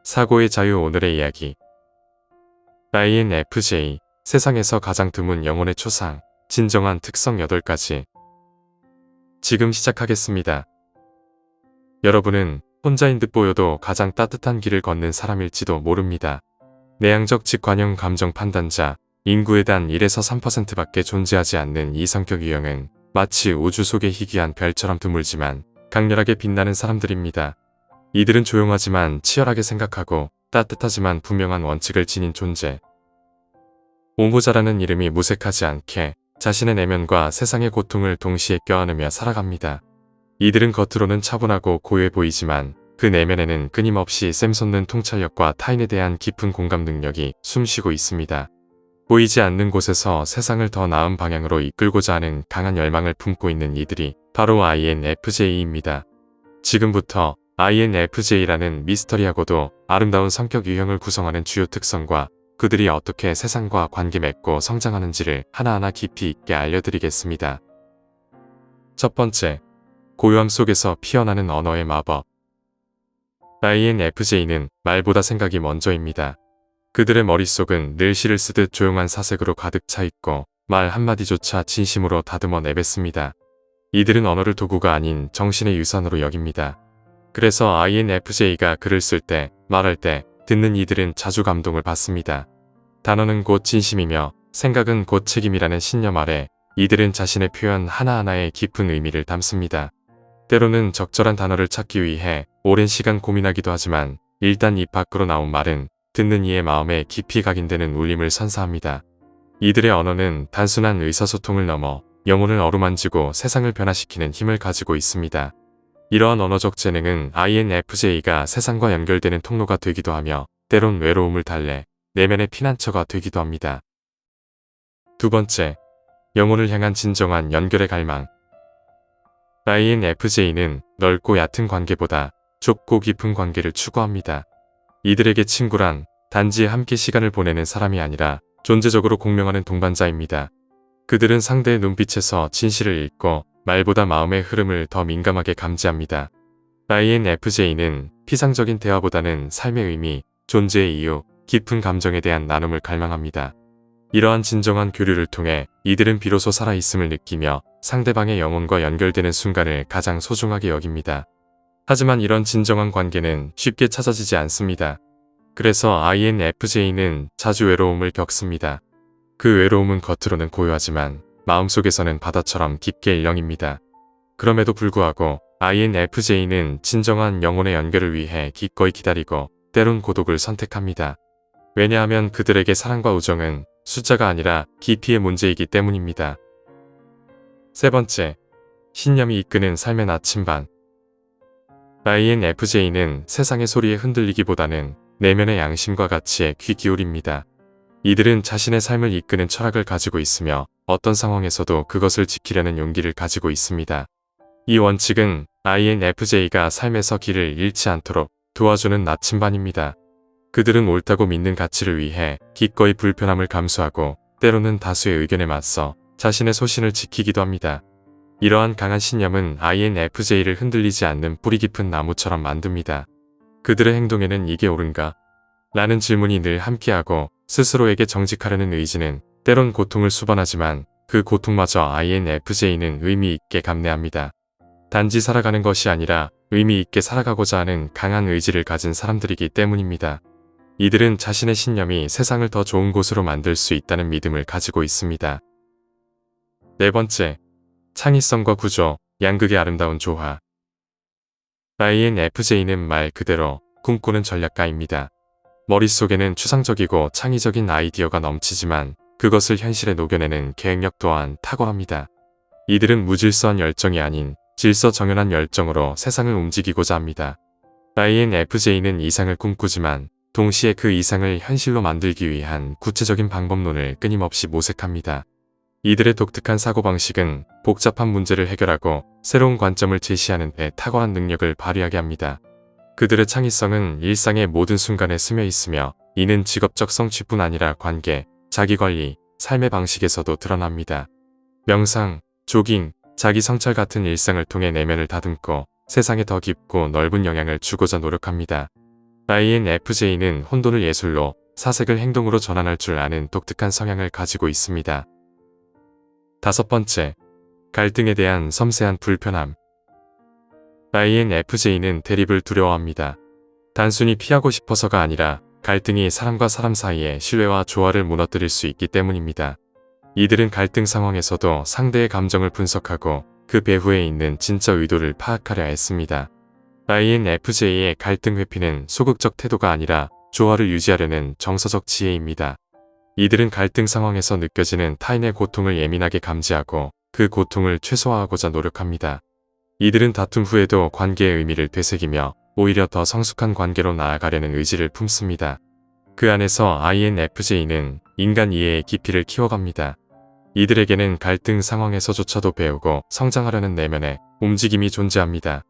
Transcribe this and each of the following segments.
사고의 자유 오늘의 이야기. INFJ, 세상에서 가장 드문 영혼의 초상, 진정한 특성 8가지. 지금 시작하겠습니다. 여러분은 혼자인 듯 보여도 가장 따뜻한 길을 걷는 사람일지도 모릅니다. 내향적 직관형 감정 판단자, 인구의 단 1에서 3%밖에 존재하지 않는 이 성격 유형은 마치 우주 속의 희귀한 별처럼 드물지만 강렬하게 빛나는 사람들입니다. 이들은 조용하지만 치열하게 생각하고 따뜻하지만 분명한 원칙을 지닌 존재. 옹호자라는 이름이 무색하지 않게 자신의 내면과 세상의 고통을 동시에 껴안으며 살아갑니다. 이들은 겉으로는 차분하고 고요해 보이지만 그 내면에는 끊임없이 샘솟는 통찰력과 타인에 대한 깊은 공감 능력이 숨쉬고 있습니다. 보이지 않는 곳에서 세상을 더 나은 방향으로 이끌고자 하는 강한 열망을 품고 있는 이들이 바로 INFJ입니다. 지금부터 INFJ라는 미스터리하고도 아름다운 성격 유형을 구성하는 주요 특성과 그들이 어떻게 세상과 관계 맺고 성장하는지를 하나하나 깊이 있게 알려드리겠습니다. 첫 번째, 고요함 속에서 피어나는 언어의 마법. INFJ는 말보다 생각이 먼저입니다. 그들의 머릿속은 늘 시를 쓰듯 조용한 사색으로 가득 차 있고 말 한마디조차 진심으로 다듬어 내뱉습니다. 이들은 언어를 도구가 아닌 정신의 유산으로 여깁니다. 그래서 INFJ가 글을 쓸 때, 말할 때 듣는 이들은 자주 감동을 받습니다. 단어는 곧 진심이며 생각은 곧 책임이라는 신념 아래 이들은 자신의 표현 하나하나에 깊은 의미를 담습니다. 때로는 적절한 단어를 찾기 위해 오랜 시간 고민하기도 하지만 일단 입 밖으로 나온 말은 듣는 이의 마음에 깊이 각인되는 울림을 선사합니다. 이들의 언어는 단순한 의사소통을 넘어 영혼을 어루만지고 세상을 변화시키는 힘을 가지고 있습니다. 이러한 언어적 재능은 INFJ가 세상과 연결되는 통로가 되기도 하며 때론 외로움을 달래 내면의 피난처가 되기도 합니다. 두 번째, 영혼을 향한 진정한 연결의 갈망. INFJ는 넓고 얕은 관계보다 좁고 깊은 관계를 추구합니다. 이들에게 친구란 단지 함께 시간을 보내는 사람이 아니라 존재적으로 공명하는 동반자입니다. 그들은 상대의 눈빛에서 진실을 읽고 말보다 마음의 흐름을 더 민감하게 감지합니다. INFJ는 피상적인 대화보다는 삶의 의미, 존재의 이유, 깊은 감정에 대한 나눔을 갈망합니다. 이러한 진정한 교류를 통해 이들은 비로소 살아있음을 느끼며 상대방의 영혼과 연결되는 순간을 가장 소중하게 여깁니다. 하지만 이런 진정한 관계는 쉽게 찾아지지 않습니다. 그래서 INFJ는 자주 외로움을 겪습니다. 그 외로움은 겉으로는 고요하지만 마음속에서는 바다처럼 깊게 일렁입니다. 그럼에도 불구하고 INFJ는 진정한 영혼의 연결을 위해 기꺼이 기다리고 때론 고독을 선택합니다. 왜냐하면 그들에게 사랑과 우정은 숫자가 아니라 깊이의 문제이기 때문입니다. 세 번째, 신념이 이끄는 삶의 나침반. INFJ는 세상의 소리에 흔들리기보다는 내면의 양심과 가치에 귀 기울입니다. 이들은 자신의 삶을 이끄는 철학을 가지고 있으며 어떤 상황에서도 그것을 지키려는 용기를 가지고 있습니다. 이 원칙은 INFJ가 삶에서 길을 잃지 않도록 도와주는 나침반입니다. 그들은 옳다고 믿는 가치를 위해 기꺼이 불편함을 감수하고 때로는 다수의 의견에 맞서 자신의 소신을 지키기도 합니다. 이러한 강한 신념은 INFJ를 흔들리지 않는 뿌리 깊은 나무처럼 만듭니다. 그들의 행동에는 이게 옳은가? 라는 질문이 늘 함께하고 스스로에게 정직하려는 의지는 때론 고통을 수반하지만 그 고통마저 INFJ는 의미 있게 감내합니다. 단지 살아가는 것이 아니라 의미 있게 살아가고자 하는 강한 의지를 가진 사람들이기 때문입니다. 이들은 자신의 신념이 세상을 더 좋은 곳으로 만들 수 있다는 믿음을 가지고 있습니다. 네 번째, 창의성과 구조, 양극의 아름다운 조화. INFJ는 말 그대로 꿈꾸는 전략가입니다. 머릿속에는 추상적이고 창의적인 아이디어가 넘치지만 그것을 현실에 녹여내는 계획력 또한 탁월합니다. 이들은 무질서한 열정이 아닌 질서정연한 열정으로 세상을 움직이고자 합니다. INFJ는 이상을 꿈꾸지만 동시에 그 이상을 현실로 만들기 위한 구체적인 방법론을 끊임없이 모색합니다. 이들의 독특한 사고방식은 복잡한 문제를 해결하고 새로운 관점을 제시하는 데 탁월한 능력을 발휘하게 합니다. 그들의 창의성은 일상의 모든 순간에 스며 있으며 이는 직업적 성취뿐 아니라 관계, 자기관리, 삶의 방식에서도 드러납니다. 명상, 조깅, 자기 성찰 같은 일상을 통해 내면을 다듬고 세상에 더 깊고 넓은 영향을 주고자 노력합니다. INFJ는 혼돈을 예술로, 사색을 행동으로 전환할 줄 아는 독특한 성향을 가지고 있습니다. 5번째, 갈등에 대한 섬세한 불편함. INFJ는 대립을 두려워합니다. 단순히 피하고 싶어서가 아니라 갈등이 사람과 사람 사이의 신뢰와 조화를 무너뜨릴 수 있기 때문입니다. 이들은 갈등 상황에서도 상대의 감정을 분석하고 그 배후에 있는 진짜 의도를 파악하려 했습니다. INFJ의 갈등 회피는 소극적 태도가 아니라 조화를 유지하려는 정서적 지혜입니다. 이들은 갈등 상황에서 느껴지는 타인의 고통을 예민하게 감지하고 그 고통을 최소화하고자 노력합니다. 이들은 다툼 후에도 관계의 의미를 되새기며 오히려 더 성숙한 관계로 나아가려는 의지를 품습니다. 그 안에서 INFJ는 인간 이해의 깊이를 키워갑니다. 이들에게는 갈등 상황에서조차도 배우고 성장하려는 내면의 움직임이 존재합니다.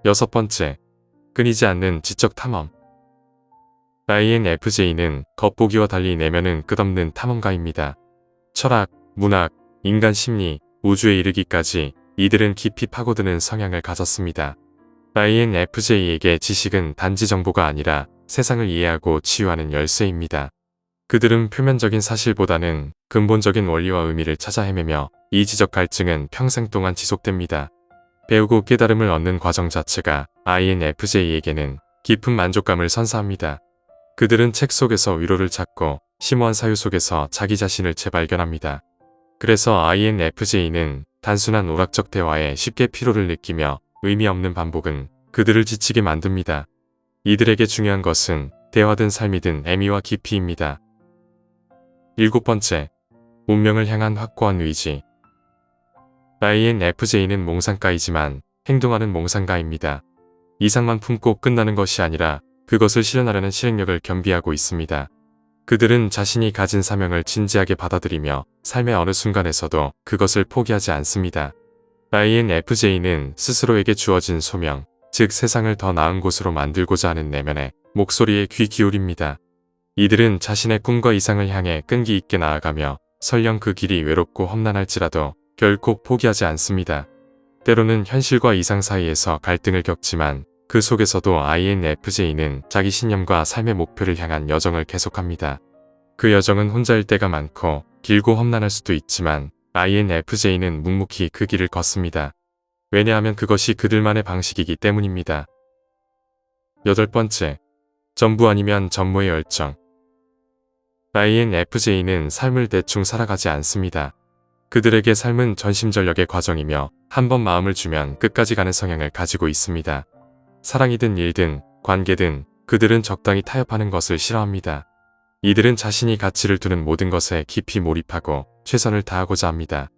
6번째, 끊이지 않는 지적 탐험. INFJ는 겉보기와 달리 내면은 끝없는 탐험가입니다. 철학, 문학, 인간 심리, 우주에 이르기까지 이들은 깊이 파고드는 성향을 가졌습니다. INFJ에게 지식은 단지 정보가 아니라 세상을 이해하고 치유하는 열쇠입니다. 그들은 표면적인 사실보다는 근본적인 원리와 의미를 찾아 헤매며 이 지적 갈증은 평생 동안 지속됩니다. 배우고 깨달음을 얻는 과정 자체가 INFJ에게는 깊은 만족감을 선사합니다. 그들은 책 속에서 위로를 찾고 심오한 사유 속에서 자기 자신을 재발견합니다. 그래서 INFJ는 단순한 오락적 대화에 쉽게 피로를 느끼며 의미 없는 반복은 그들을 지치게 만듭니다. 이들에게 중요한 것은 대화든 삶이든 의미와 깊이입니다. 7번째, 운명을 향한 확고한 의지. INFJ는 몽상가이지만 행동하는 몽상가입니다. 이상만 품고 끝나는 것이 아니라 그것을 실현하려는 실행력을 겸비하고 있습니다. 그들은 자신이 가진 사명을 진지하게 받아들이며 삶의 어느 순간에서도 그것을 포기하지 않습니다. INFJ는 스스로에게 주어진 소명, 즉 세상을 더 나은 곳으로 만들고자 하는 내면의 목소리에 귀 기울입니다. 이들은 자신의 꿈과 이상을 향해 끈기 있게 나아가며 설령 그 길이 외롭고 험난할지라도 결코 포기하지 않습니다. 때로는 현실과 이상 사이에서 갈등을 겪지만 그 속에서도 INFJ는 자기 신념과 삶의 목표를 향한 여정을 계속합니다. 그 여정은 혼자일 때가 많고 길고 험난할 수도 있지만 INFJ는 묵묵히 그 길을 걷습니다. 왜냐하면 그것이 그들만의 방식이기 때문입니다. 8번째, 전부 아니면 전무의 열정. INFJ는 삶을 대충 살아가지 않습니다. 그들에게 삶은 전심전력의 과정이며 한 번 마음을 주면 끝까지 가는 성향을 가지고 있습니다. 사랑이든 일든 관계든 그들은 적당히 타협하는 것을 싫어합니다. 이들은 자신이 가치를 두는 모든 것에 깊이 몰입하고 최선을 다하고자 합니다.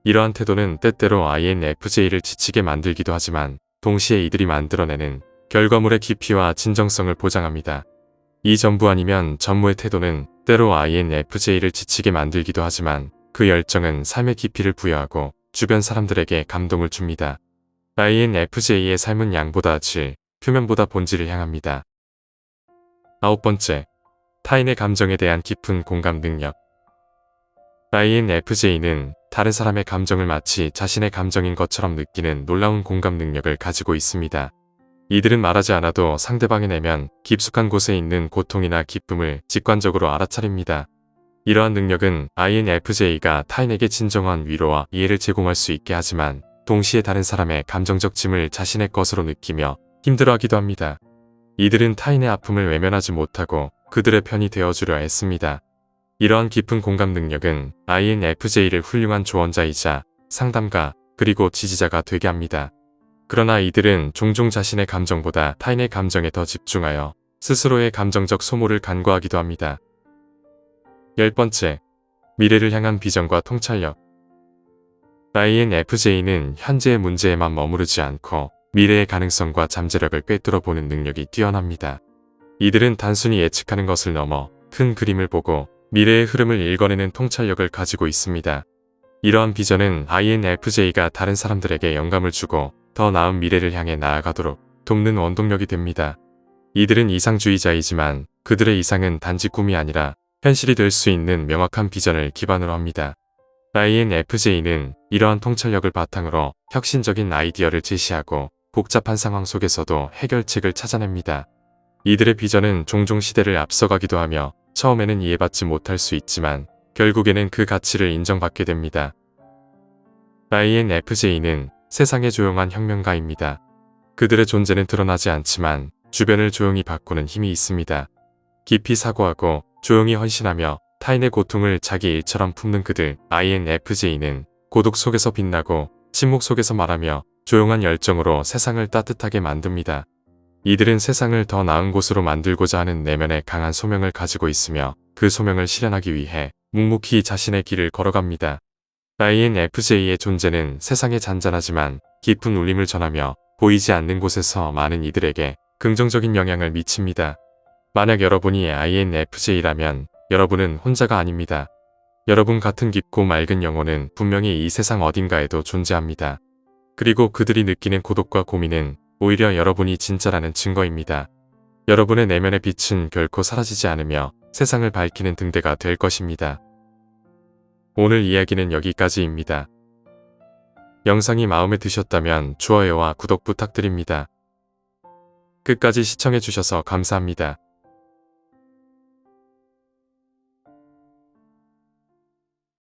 이러한 태도는 때때로 INFJ를 지치게 만들기도 하지만 동시에 이들이 만들어내는 결과물의 깊이와 진정성을 보장합니다. 이 전부 아니면 전무의 태도는 때로 INFJ를 지치게 만들기도 하지만 그 열정은 삶의 깊이를 부여하고 주변 사람들에게 감동을 줍니다. INFJ의 삶은 양보다 질, 표면보다 본질을 향합니다. 9번째, 타인의 감정에 대한 깊은 공감 능력. INFJ는 다른 사람의 감정을 마치 자신의 감정인 것처럼 느끼는 놀라운 공감 능력을 가지고 있습니다. 이들은 말하지 않아도 상대방의 내면 깊숙한 곳에 있는 고통이나 기쁨을 직관적으로 알아차립니다. 이러한 능력은 INFJ가 타인에게 진정한 위로와 이해를 제공할 수 있게 하지만 동시에 다른 사람의 감정적 짐을 자신의 것으로 느끼며 힘들어하기도 합니다. 이들은 타인의 아픔을 외면하지 못하고 그들의 편이 되어주려 했습니다. 이러한 깊은 공감 능력은 INFJ를 훌륭한 조언자이자 상담가 그리고 지지자가 되게 합니다. 그러나 이들은 종종 자신의 감정보다 타인의 감정에 더 집중하여 스스로의 감정적 소모를 간과하기도 합니다. 10번째, 미래를 향한 비전과 통찰력. INFJ는 현재의 문제에만 머무르지 않고 미래의 가능성과 잠재력을 꿰뚫어 보는 능력이 뛰어납니다. 이들은 단순히 예측하는 것을 넘어 큰 그림을 보고 미래의 흐름을 읽어내는 통찰력을 가지고 있습니다. 이러한 비전은 INFJ가 다른 사람들에게 영감을 주고 더 나은 미래를 향해 나아가도록 돕는 원동력이 됩니다. 이들은 이상주의자이지만 그들의 이상은 단지 꿈이 아니라 현실이 될 수 있는 명확한 비전을 기반으로 합니다. INFJ는 이러한 통찰력을 바탕으로 혁신적인 아이디어를 제시하고 복잡한 상황 속에서도 해결책을 찾아냅니다. 이들의 비전은 종종 시대를 앞서가기도 하며 처음에는 이해받지 못할 수 있지만 결국에는 그 가치를 인정받게 됩니다. INFJ는 세상의 조용한 혁명가입니다. 그들의 존재는 드러나지 않지만 주변을 조용히 바꾸는 힘이 있습니다. 깊이 사고하고 조용히 헌신하며 타인의 고통을 자기 일처럼 품는 그들. INFJ는 고독 속에서 빛나고 침묵 속에서 말하며 조용한 열정으로 세상을 따뜻하게 만듭니다. 이들은 세상을 더 나은 곳으로 만들고자 하는 내면의 강한 소명을 가지고 있으며 그 소명을 실현하기 위해 묵묵히 자신의 길을 걸어갑니다. INFJ의 존재는 세상에 잔잔하지만 깊은 울림을 전하며 보이지 않는 곳에서 많은 이들에게 긍정적인 영향을 미칩니다. 만약 여러분이 INFJ라면 여러분은 혼자가 아닙니다. 여러분 같은 깊고 맑은 영혼은 분명히 이 세상 어딘가에도 존재합니다. 그리고 그들이 느끼는 고독과 고민은 오히려 여러분이 진짜라는 증거입니다. 여러분의 내면의 빛은 결코 사라지지 않으며 세상을 밝히는 등대가 될 것입니다. 오늘 이야기는 여기까지입니다. 영상이 마음에 드셨다면 좋아요와 구독 부탁드립니다. 끝까지 시청해주셔서 감사합니다.